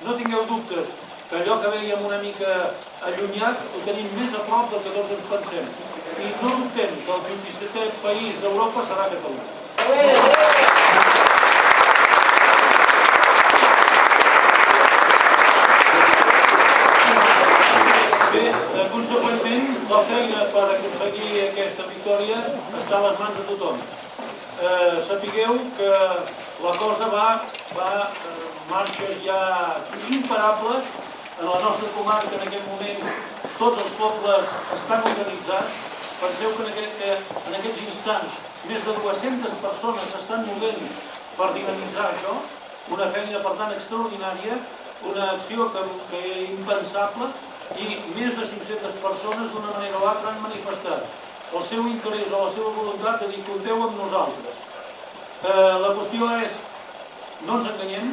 no tingueu dubtes que allò que veiem una mica allunyat ho tenim més a prop del que tots ens pensem. I no dubtem que el 27è país d'Europa serà Catalunya. Conseqüentment, la feina per aconseguir aquesta victòria està a les mans de tothom. Sapigueu que la cosa va marxes ja imparables. En la nostra comarca, en aquest moment, tots els pobles estan organitzats. Penseu que en aquests instants més de 200 persones s'estan movent per dinamitzar això. Una feina, per tant, extraordinària, una acció que era impensable, i més de 500 persones d'una manera o altra han manifestat el seu interès o la seva voluntat de dir compteu amb nosaltres. La qüestió és, no ens enganyem,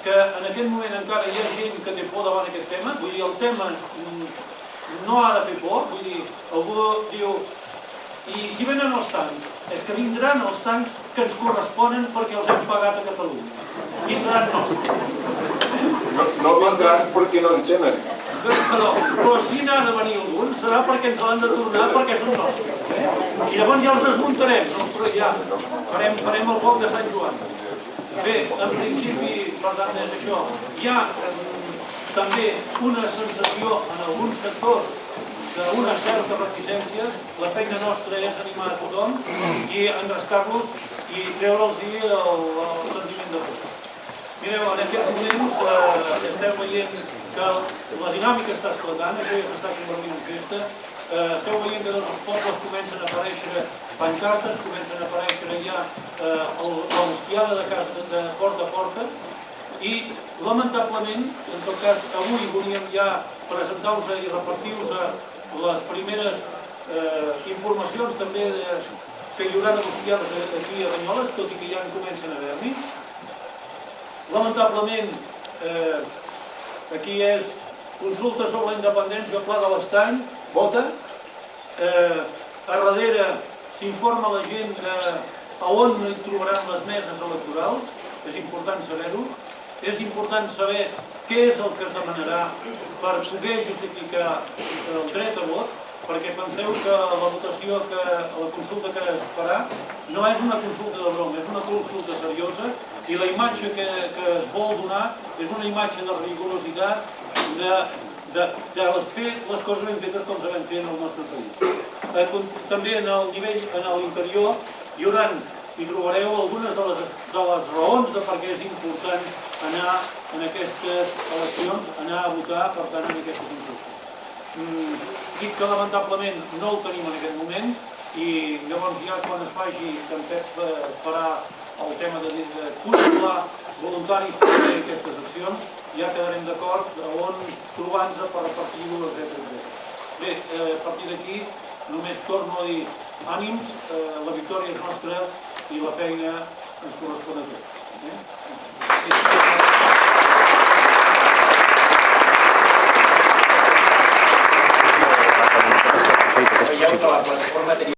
que en aquest moment encara hi ha gent que té por davant aquest tema. Vull dir, el tema no ha de fer por. Vull dir, algú diu, i si venen els tancs? És que vindran els tancs que ens corresponen perquè els hem pagat a Catalunya. I seran nostres. No vindran perquè no en tenen. Però si n'ha de venir algun serà perquè ens l'han de tornar perquè són nostres. I llavors ja els desmuntarem, però ja farem el foc de Sant Joan. Bé, en principi, per tant, és això. Hi ha també una sensació en alguns sectors d'una certa reticència. La feina nostra és animar a tothom i engrescar-los i treure'ls el sentiment de por. Mireu, en aquests moments esteu veient que la dinàmica està esclatant, això ja s'està convertint en festa. Esteu veient que els pobles comencen a aparèixer pancartes, comencen a aparèixer ja l'hostiada de porta a porta, i lamentablement, en tot cas, avui volíem ja presentar-vos i repartir-vos les primeres informacions també que hi haurà negociades aquí a Banyoles, tot i que ja en comencen a haver-n'hi. Lamentablement, aquí és consulta sobre la independència, Pla de l'Estany, vota. A darrere s'informa la gent a on hi trobaran les meses electorals, és important saber-ho. És important saber què és el que es demanarà per poder justificar el dret a vot, perquè penseu que la votació, la consulta que es farà, no és una consulta de broma, és una consulta seriosa, i la imatge que es vol donar és una imatge de rigorositat, de fer les coses ben fetes com sabem fer en el nostre país. També en el nivell, en l'interior, hi trobareu algunes de les raons de per què és important anar en aquestes eleccions, anar a votar, per tant, en aquestes consultes. Dic que lamentablement no el tenim en aquest moment, i llavors ja quan es faci, que en Pep farà el tema de controlar voluntaris per fer aquestes accions, ja quedarem d'acord on trobar-nos per repartir-ho, etc. Bé, a partir d'aquí només torno a dir ànims, la victòria és nostra i la feina ens correspon a tots.